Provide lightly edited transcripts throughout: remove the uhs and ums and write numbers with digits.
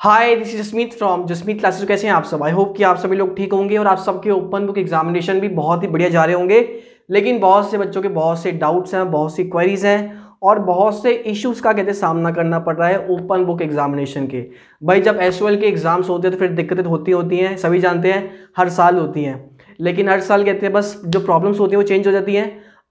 Hi, this is Jasmeet from Jasmeet classes. कैसे हैं आप सब? आई होप कि आप सभी लोग ठीक होंगे और आप सबके ओपन बुक एग्जामिनेशन भी बहुत ही बढ़िया जा रहे होंगे। लेकिन बहुत से बच्चों के बहुत से डाउट्स हैं, बहुत सी क्वेरीज हैं और बहुत से इश्यूज का कहते हैं सामना करना पड़ रहा है ओपन बुक एग्जामिनेशन के। भाई जब एसओएल के एग्जाम्स होते हैं तो फिर दिक्कतें होती हैं, सभी जानते हैं, हर साल होती हैं। लेकिन हर साल कहते हैं बस जो प्रॉब्लम्स होती हैं वो चेंज हो जाती हैं।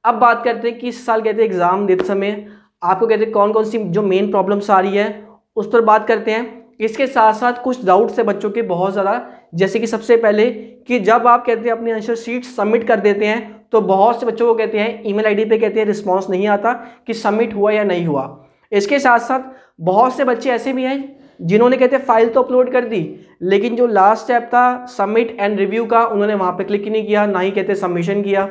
अब बात करते हैं कि इस साल कहते हैं एग्जाम देते समय आपको कहते हैं कौन कौन सी जो मेन प्रॉब्लम्स आ रही है उस पर बात करते हैं। इसके साथ साथ कुछ डाउट्स है बच्चों के बहुत ज़्यादा, जैसे कि सबसे पहले कि जब आप कहते हैं अपनी आंसर शीट सबमिट कर देते हैं तो बहुत से बच्चों को कहते हैं ईमेल आईडी पे कहते हैं रिस्पांस नहीं आता कि सबमिट हुआ या नहीं हुआ। इसके साथ साथ बहुत से बच्चे ऐसे भी हैं जिन्होंने कहते हैं फाइल तो अपलोड कर दी, लेकिन जो लास्ट स्टेप था सबमिट एंड रिव्यू का उन्होंने वहाँ पर क्लिक ही नहीं किया, ना ही कहते सबमिशन किया।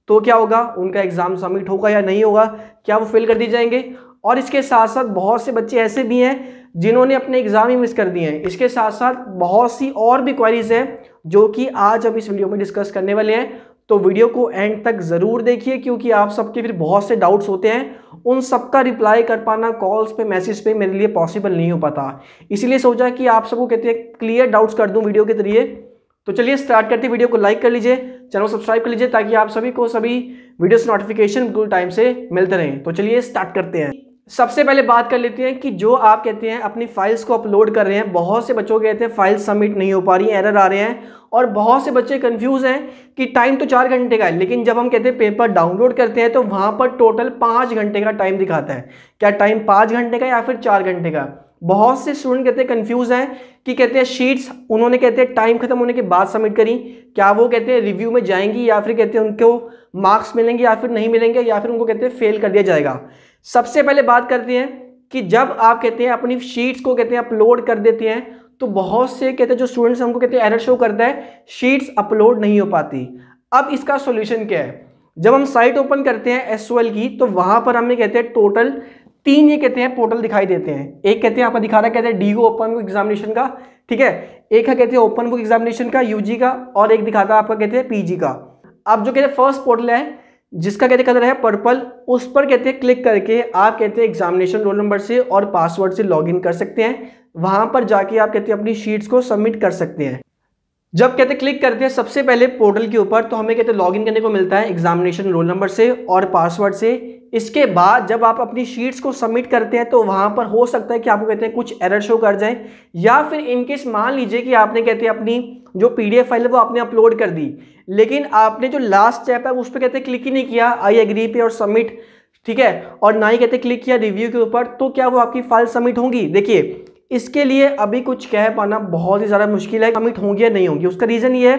तो क्या होगा, उनका एग्जाम सबमिट होगा या नहीं होगा, क्या वो फेल कर दी जाएंगे? और इसके साथ साथ बहुत से बच्चे ऐसे भी हैं जिन्होंने अपने एग्जाम ही मिस कर दिए हैं। इसके साथ साथ बहुत सी और भी क्वेरीज हैं जो कि आज हम इस वीडियो में डिस्कस करने वाले हैं। तो वीडियो को एंड तक ज़रूर देखिए क्योंकि आप सबके फिर बहुत से डाउट्स होते हैं, उन सबका रिप्लाई कर पाना कॉल्स पे मैसेज पे मेरे लिए पॉसिबल नहीं हो पाता। इसीलिए सोचा कि आप सबको कहते हैं क्लियर डाउट्स कर दूं वीडियो के जरिए। तो चलिए स्टार्ट करते हैं। वीडियो को लाइक कर लीजिए, चैनल सब्सक्राइब कर लीजिए ताकि आप सभी को सभी वीडियोस नोटिफिकेशन बिल्कुल टाइम से मिलते रहें। तो चलिए स्टार्ट करते हैं। सबसे पहले बात कर लेते हैं कि जो आप कहते हैं अपनी फाइल्स को अपलोड कर रहे हैं, बहुत से बच्चों कहते हैं फाइल सबमिट नहीं हो पा रही है, एरर आ रहे हैं और बहुत से बच्चे कंफ्यूज हैं कि टाइम तो 4 घंटे का है, लेकिन जब हम कहते हैं पेपर डाउनलोड करते हैं तो वहां पर टोटल 5 घंटे का टाइम दिखाता है। क्या टाइम 5 घंटे का या फिर 4 घंटे का? बहुत से स्टूडेंट कहते हैं कंफ्यूज हैं कि कहते हैं शीट्स उन्होंने कहते हैं टाइम खत्म होने के बाद सबमिट करी, क्या वो कहते हैं रिव्यू में जाएंगी या फिर कहते हैं उनको मार्क्स मिलेंगे या फिर नहीं मिलेंगे या फिर उनको कहते हैं फेल कर दिया जाएगा। सबसे पहले बात करते हैं कि जब आप कहते हैं अपनी शीट्स को कहते हैं अपलोड कर देते हैं तो बहुत से कहते हैं जो स्टूडेंट्स हमको कहते हैं एरर शो करता है, शीट्स अपलोड नहीं हो पाती। अब इसका सॉल्यूशन क्या है? जब हम साइट ओपन करते हैं एसओएल की तो वहां पर हमें कहते हैं टोटल 3 ये कहते हैं पोर्टल दिखाई देते हैं। एक कहते हैं आपको दिखा रहा है कहते हैं डीओ ओपन बुक एग्जामिनेशन का, ठीक है, एक है कहते हैं ओपन बुक एग्जामिनेशन का यूजी का और एक दिखाता है आपका कहते हैं पीजी का। अब जो कहते हैं फर्स्ट पोर्टल है जिसका कहते कलर है पर्पल, उस पर कहते हैं क्लिक करके आप कहते हैं एग्जामिनेशन रोल नंबर से और पासवर्ड से लॉगिन कर सकते हैं। वहां पर जाके आप कहते हैं अपनी शीट्स को सबमिट कर सकते हैं। जब कहते हैं क्लिक करते हैं सबसे पहले पोर्टल के ऊपर तो हमें कहते हैं लॉगिन करने को मिलता है एग्जामिनेशन रोल नंबर से और पासवर्ड से। इसके बाद जब आप अपनी शीट्स को सबमिट करते हैं तो वहां पर हो सकता है कि आपको कहते हैं कुछ एरर शो कर जाए या फिर इनकेस मान लीजिए कि आपने कहते हैं अपनी जो पीडीएफ फाइल है वो आपने अपलोड कर दी, लेकिन आपने जो लास्ट स्टेप है उस पर कहते हैं क्लिक ही नहीं किया आई एग्री पे और सबमिट, ठीक है, और ना ही कहते क्लिक किया रिव्यू के ऊपर, तो क्या वो आपकी फाइल सबमिट होंगी? देखिए इसके लिए अभी कुछ कह पाना बहुत ही ज़्यादा मुश्किल है सबमिट होंगी या नहीं होंगी। उसका रीज़न ये है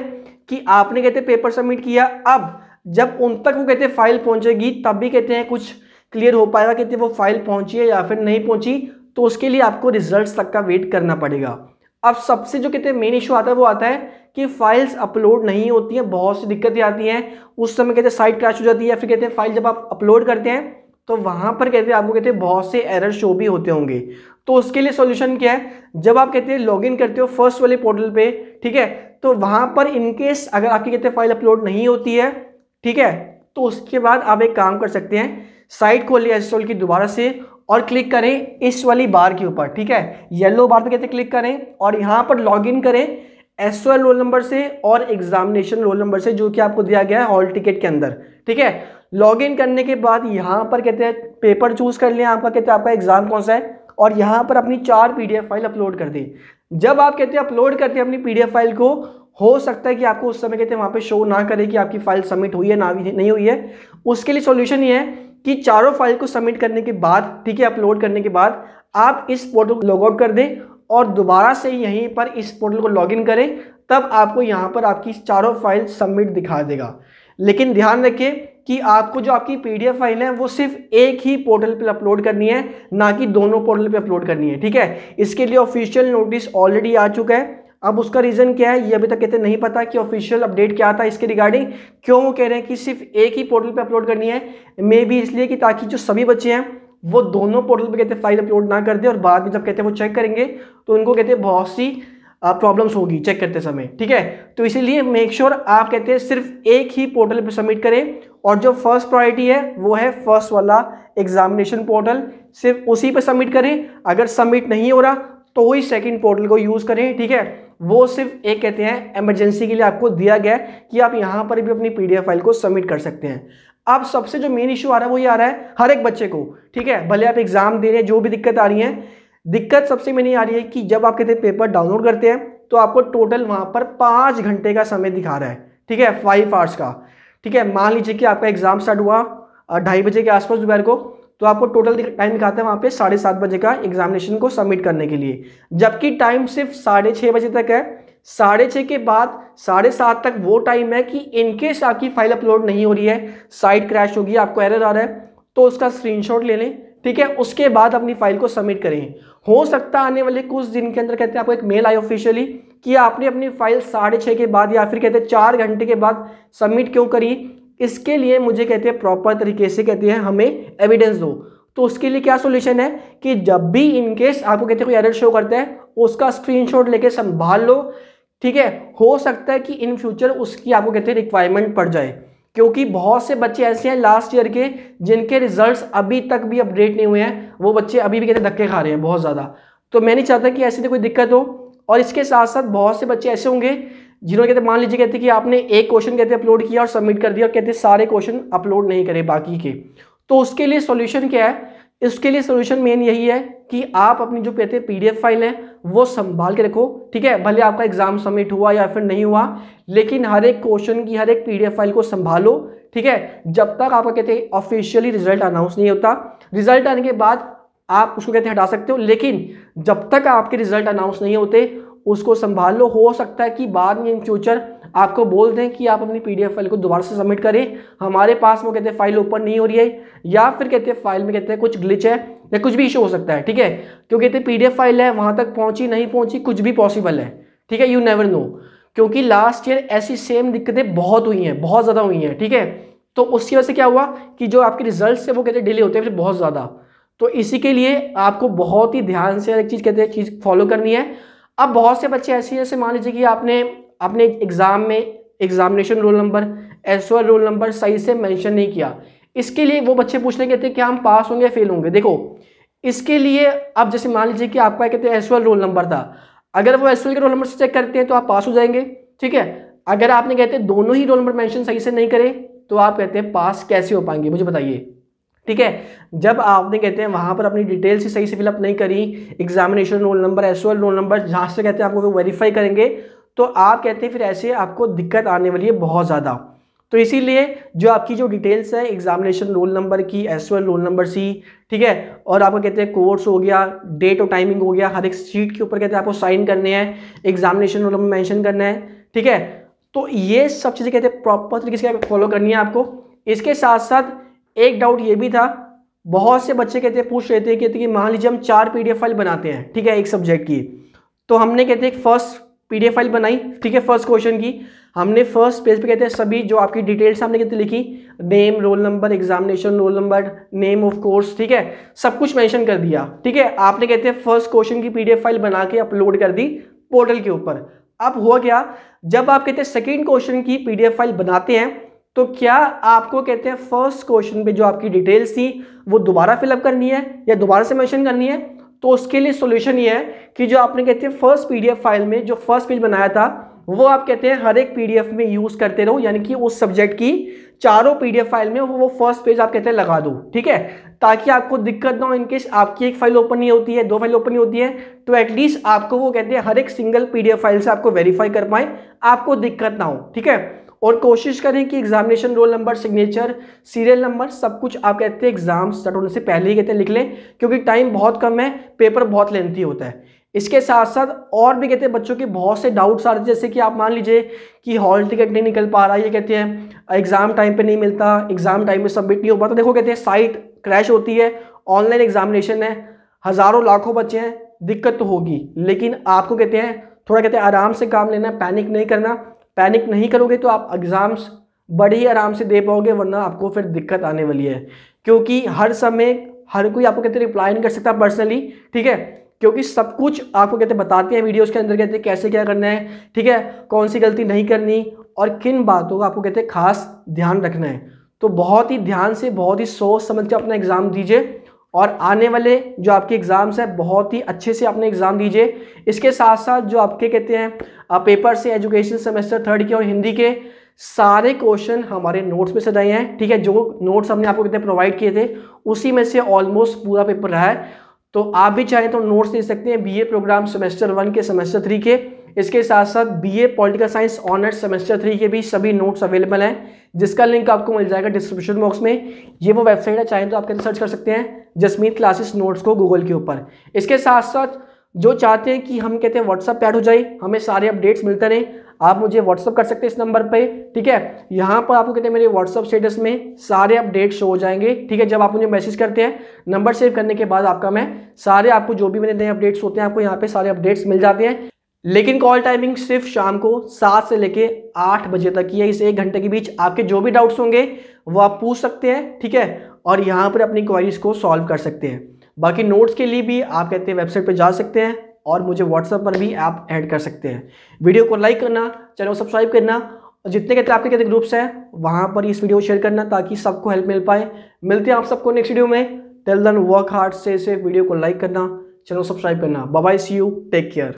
कि आपने कहते हैं पेपर सबमिट किया, अब जब उन तक वो कहते हैं फाइल पहुंचेगी तब भी कहते हैं कुछ क्लियर हो पाएगा कहते हैं वो फाइल पहुंची है या फिर नहीं पहुंची, तो उसके लिए आपको रिजल्ट्स तक का वेट करना पड़ेगा। अब सबसे जो कहते हैं मेन इशू आता है वो आता है कि फाइल्स अपलोड नहीं होती हैं, बहुत सी दिक्कतें आती हैं, उस समय कहते हैं साइट क्रैश हो जाती है या फिर कहते हैं फाइल जब आप अपलोड करते हैं तो वहां पर कहते हैं आपको कहते हैं बहुत से एरर शो भी होते होंगे। तो उसके लिए सॉल्यूशन क्या है? जब आप कहते हैं लॉगिन करते हो फर्स्ट वाले पोर्टल पे, ठीक है, तो वहां पर इनकेस अगर आपकी कहते हैं फाइल अपलोड नहीं होती है, ठीक है, तो उसके बाद आप एक काम कर सकते हैं, साइट खोलिए एसओएल की दोबारा से और क्लिक करें इस वाली बार के ऊपर, ठीक है, येलो बार पे कहते हैं क्लिक करें और यहाँ पर लॉगिन करें एसओएल रोल नंबर से और एग्जामिनेशन रोल नंबर से जो कि आपको दिया गया है हॉल टिकट के अंदर, ठीक है। लॉगिन करने के बाद यहाँ पर कहते हैं पेपर चूज कर लें आपका कहते हैं आपका एग्जाम कौन सा है और यहाँ पर अपनी 4 पीडीएफ फाइल अपलोड कर दें। जब आप कहते हैं अपलोड करते हैं अपनी पीडीएफ फाइल को, हो सकता है कि आपको उस समय कहते हैं वहाँ पे शो ना करे कि आपकी फाइल सबमिट हुई है ना नहीं हुई है। उसके लिए सॉल्यूशन ये है कि चारों फाइल को सबमिट करने के बाद, ठीक है, अपलोड करने के बाद आप इस पोर्टल को लॉग आउट कर दें और दोबारा से यहीं पर इस पोर्टल को लॉगिन करें, तब आपको यहाँ पर आपकी चारों फाइल सबमिट दिखा देगा। लेकिन ध्यान रखिए कि आपको जो आपकी पीडीएफ फाइल है वो सिर्फ एक ही पोर्टल पर अपलोड करनी है, ना कि दोनों पोर्टल पे अपलोड करनी है, ठीक है। इसके लिए ऑफिशियल नोटिस ऑलरेडी आ चुका है। अब उसका रीजन क्या है ये अभी तक कहते नहीं पता कि ऑफिशियल अपडेट क्या था इसके रिगार्डिंग, क्यों वो कह रहे हैं कि सिर्फ एक ही पोर्टल पे अपलोड करनी है। मे बी इसलिए कि ताकि जो सभी बच्चे हैं वो दोनों पोर्टल पे कहते फाइल अपलोड ना कर दे और बाद में जब कहते हैं वो चेक करेंगे तो उनको कहते हैं बहुत सी प्रॉब्लम्स होगी चेक करते समय, ठीक है। तो इसीलिए मेक श्योर आप कहते हैं सिर्फ एक ही पोर्टल पे सबमिट करें और जो फर्स्ट प्रायोरिटी है वो है फर्स्ट वाला एग्जामिनेशन पोर्टल, सिर्फ उसी पे सबमिट करें। अगर सबमिट नहीं हो रहा तो वही सेकंड पोर्टल को यूज़ करें, ठीक है। वो सिर्फ एक कहते हैं इमरजेंसी के लिए आपको दिया गया है कि आप यहाँ पर भी अपनी PDF फाइल को सबमिट कर सकते हैं। अब सबसे जो मेन इशू आ रहा है वो ये आ रहा है हर एक बच्चे को, ठीक है, भले आप एग्जाम दे रहे हैं, जो भी दिक्कत आ रही है, दिक्कत सबसे मेन ये आ रही है कि जब आप कहते हैं पेपर डाउनलोड करते हैं तो आपको टोटल वहाँ पर 5 घंटे का समय दिखा रहा है, ठीक है, 5 आवर्स का, ठीक है। मान लीजिए कि आपका एग्जाम स्टार्ट हुआ 2:30 बजे के आसपास दोपहर को, तो आपको टोटल टाइम दिखाता है वहाँ पे 7:30 बजे का एग्जामिनेशन को सबमिट करने के लिए, जबकि टाइम सिर्फ 6:30 बजे तक है। 6:30 के बाद 7:30 तक वो टाइम है कि इनकेस आपकी फाइल अपलोड नहीं हो रही है, साइट क्रैश होगी, आपको एरर आ रहा है, तो उसका स्क्रीनशॉट ले लें, ठीक है, उसके बाद अपनी फाइल को सबमिट करें। हो सकता है आने वाले कुछ दिन के अंदर कहते हैं आपको एक मेल आए ऑफिशियली कि आपने अपनी फाइल 6:30 के बाद या फिर कहते हैं 4 घंटे के बाद सबमिट क्यों करी, इसके लिए मुझे कहते हैं प्रॉपर तरीके से कहते हैं हमें एविडेंस दो। तो उसके लिए क्या सोल्यूशन है कि जब भी इनकेस आपको कहते हैं कोई एरर शो करता है उसका स्क्रीनशॉट लेके संभाल लो, ठीक है। हो सकता है कि इन फ्यूचर उसकी आपको कहते हैं रिक्वायरमेंट पड़ जाए, क्योंकि बहुत से बच्चे ऐसे हैं लास्ट ईयर के जिनके रिजल्ट्स अभी तक भी अपडेट नहीं हुए हैं, वो बच्चे अभी भी कहते हैं धक्के खा रहे हैं बहुत ज़्यादा। तो मैं नहीं चाहता कि ऐसी तो कोई दिक्कत हो। और इसके साथ साथ बहुत से बच्चे ऐसे होंगे जिन्होंने कहते मान लीजिए कहते कि आपने एक क्वेश्चन कहते अपलोड किया और सबमिट कर दिया और कहते सारे क्वेश्चन अपलोड नहीं करे बाकी के, तो उसके लिए सॉल्यूशन क्या है? इसके लिए सॉल्यूशन मेन यही है कि आप अपनी जो कहते हैं PDF फाइल है वो संभाल के रखो, ठीक है। भले आपका एग्जाम सबमिट हुआ या फिर नहीं हुआ, लेकिन हर एक क्वेश्चन की हर एक PDF फाइल को संभालो, ठीक है, जब तक आपका कहते हैं ऑफिशियली रिजल्ट अनाउंस नहीं होता। रिजल्ट आने के बाद आप उसको कहते हैं हटा सकते हो, लेकिन जब तक आपके रिजल्ट अनाउंस नहीं होते उसको संभाल लो। हो सकता है कि बाद में इन फ्यूचर आपको बोल दें कि आप अपनी PDF फाइल को दोबारा से सबमिट करें, हमारे पास वो कहते हैं फाइल ओपन नहीं हो रही है, या फिर कहते हैं फाइल में कहते हैं कुछ ग्लिच है या कुछ भी इशू हो सकता है, ठीक है। क्योंकि कहते हैं PDF फाइल है वहां तक पहुंची नहीं पहुंची कुछ भी पॉसिबल है, ठीक है, यू नेवर नो। क्योंकि लास्ट ईयर ऐसी सेम दिक्कतें बहुत हुई हैं, बहुत ज़्यादा हुई हैं, ठीक है। तो उसकी वजह से क्या हुआ कि जो आपके रिजल्ट है वो कहते हैं डिले होते हैं फिर बहुत ज़्यादा। तो इसी के लिए आपको बहुत ही ध्यान से एक चीज़ कहते हैं चीज़ फॉलो करनी है। अब बहुत से बच्चे ऐसे जैसे मान लीजिए कि आपने अपने एग्जाम में examination roll number, SOL roll number सही से मेंशन नहीं किया, इसके लिए वो बच्चे पूछ रहे कहते हैं कि हम पास होंगे या फेल होंगे। देखो इसके लिए अब जैसे मान लीजिए कि आपका कहते हैं SOL रोल नंबर था, अगर वो SOL के रोल नंबर से चेक करते हैं तो आप पास हो जाएंगे, ठीक है। अगर आपने कहते हैं दोनों ही रोल नंबर मेंशन सही से नहीं करे तो आप कहते हैं पास कैसे हो पाएंगे, मुझे बताइए, ठीक है। जब आपने कहते हैं वहां पर अपनी डिटेल्स ही सही से फिलअप नहीं करी, examination roll number, SOL roll number जहाँ से कहते हैं आपको वो वेरीफाई करेंगे, तो आप कहते हैं फिर ऐसे आपको दिक्कत आने वाली है बहुत ज़्यादा। तो इसीलिए जो आपकी जो डिटेल्स है एग्जामिनेशन रोल नंबर की, SOL रोल नंबर सी, ठीक है, और आपको कहते हैं कोर्स हो गया, डेट और टाइमिंग हो गया, हर एक शीट के ऊपर कहते हैं आपको साइन करने हैं, एग्जामिनेशन रोल नंबर मेंशन करना है, ठीक है। तो ये सब चीज़ें कहते हैं प्रॉपर तरीके से फॉलो करनी है आपको। इसके साथ साथ एक डाउट ये भी था, बहुत से बच्चे कहते हैं पूछ रहे थे कहते कि मान लीजिए हम 4 PDF फाइल बनाते हैं, ठीक है, एक सब्जेक्ट की, तो हमने कहते हैं फर्स्ट PDF फाइल बनाई, ठीक है, फर्स्ट क्वेश्चन की हमने फर्स्ट पेज पे कहते हैं सभी जो आपकी डिटेल्स हमने कहते लिखी, name, roll number, examination roll number, name of course, ठीक है, सब कुछ मेंशन कर दिया, ठीक है। आपने कहते हैं फर्स्ट क्वेश्चन की PDF फाइल बना के अपलोड कर दी पोर्टल के ऊपर। अब हुआ क्या, जब आप कहते हैं सेकेंड क्वेश्चन की PDF फाइल बनाते हैं तो क्या आपको कहते हैं फर्स्ट क्वेश्चन पे जो आपकी डिटेल्स थी वो दोबारा फिलअप करनी है या दोबारा से मेंशन करनी है? तो उसके लिए सॉल्यूशन ये है कि जो आपने कहते हैं फर्स्ट PDF फाइल में जो फर्स्ट पेज बनाया था वो आप कहते हैं हर एक PDF में यूज करते रहो, यानी कि उस सब्जेक्ट की चारों PDF फाइल में वो फर्स्ट पेज आप कहते हैं लगा दो, ठीक है, ताकि आपको दिक्कत ना हो। इनकेस आपकी एक फाइल ओपन नहीं होती है, 2 फाइल ओपन नहीं होती है, तो एटलीस्ट आपको वो कहते हैं हर एक सिंगल PDF फाइल से आपको वेरीफाई कर पाए, आपको दिक्कत ना हो, ठीक है। और कोशिश करें कि examination roll number, signature, serial number सब कुछ आप कहते हैं एग्जाम स्टार्ट होने से पहले ही कहते हैं लिख लें, क्योंकि टाइम बहुत कम है, पेपर बहुत लेंथी होता है। इसके साथ साथ और भी कहते हैं बच्चों के बहुत से डाउट्स आ रहे हैं, जैसे कि आप मान लीजिए कि हॉल टिकट नहीं निकल पा रहा, ये कहते हैं एग्जाम टाइम पे नहीं मिलता, एग्जाम टाइम में सबमिट नहीं हो पाता। देखो कहते हैं साइट क्रैश होती है, ऑनलाइन एग्जामिनेशन है, हज़ारों लाखों बच्चे हैं, दिक्कत तो होगी, लेकिन आपको कहते हैं थोड़ा कहते हैं आराम से काम लेना, पैनिक नहीं करना। पैनिक नहीं करोगे तो आप एग्जाम्स बड़े ही आराम से दे पाओगे, वरना आपको फिर दिक्कत आने वाली है, क्योंकि हर समय हर कोई आपको कहते हैं रिप्लाई नहीं कर सकता पर्सनली, ठीक है, क्योंकि सब कुछ आपको कहते हैं बताते हैं वीडियोस के अंदर, कहते हैं कैसे क्या करना है, ठीक है, कौन सी गलती नहीं करनी और किन बातों का आपको कहते हैं खास ध्यान रखना है। तो बहुत ही ध्यान से, बहुत ही सोच समझ के अपना एग्जाम दीजिए, और आने वाले जो आपके एग्ज़ाम्स हैं बहुत ही अच्छे से अपने एग्ज़ाम दीजिए। इसके साथ साथ जो आपके कहते हैं पेपर से एजुकेशन सेमेस्टर 3 के और हिंदी के सारे क्वेश्चन हमारे नोट्स में से रहे हैं, ठीक है। जो नोट्स हमने आपको कितने प्रोवाइड किए थे उसी में से ऑलमोस्ट पूरा पेपर रहा है। तो आप भी चाहें तो नोट्स ले सकते हैं बीए प्रोग्राम सेमेस्टर 1 के सेमेस्टर 3 के। इसके साथ साथ BA political science honours semester 3 के भी सभी नोट्स अवेलेबल हैं, जिसका लिंक आपको मिल जाएगा डिस्क्रिप्शन बॉक्स में। ये वो वेबसाइट है, चाहें तो आप सर्च कर सकते हैं जसमीत क्लासेस नोट्स को गूगल के ऊपर। इसके साथ साथ जो चाहते हैं कि हम कहते हैं व्हाट्सअप पे ऐड हो जाए, हमें सारे अपडेट्स मिलते रहे, आप मुझे व्हाट्सअप कर सकते हैं इस नंबर पे, ठीक है। यहाँ पर आपको कहते हैं मेरे व्हाट्सअप स्टेटस में सारे अपडेट शो हो जाएंगे, ठीक है। जब आप मुझे मैसेज करते हैं नंबर सेव करने के बाद आपका मैं सारे आपको जो भी मेरे नए अपडेट्स होते हैं आपको यहाँ पे सारे अपडेट्स मिल जाते हैं। लेकिन कॉल टाइमिंग सिर्फ शाम को 7 से लेके 8 बजे तक की है। इस 1 घंटे के बीच आपके जो भी डाउट्स होंगे वो आप पूछ सकते हैं, ठीक है, और यहाँ पर अपनी क्वेरीज को सॉल्व कर सकते हैं। बाकी नोट्स के लिए भी आप कहते हैं वेबसाइट पर जा सकते हैं और मुझे व्हाट्सएप पर भी आप ऐड कर सकते हैं। वीडियो को लाइक करना, चैनल को सब्सक्राइब करना और जितने कहते हैं आपके कहते ग्रुप्स हैं वहाँ पर इस वीडियो को शेयर करना ताकि सबको हेल्प मिल पाए। मिलते हैं आप सबको नेक्स्ट वीडियो में। टिल देन वर्क हार्ड, से वीडियो को लाइक करना, चैनल को सब्सक्राइब करना। Bye bye, see you, take care.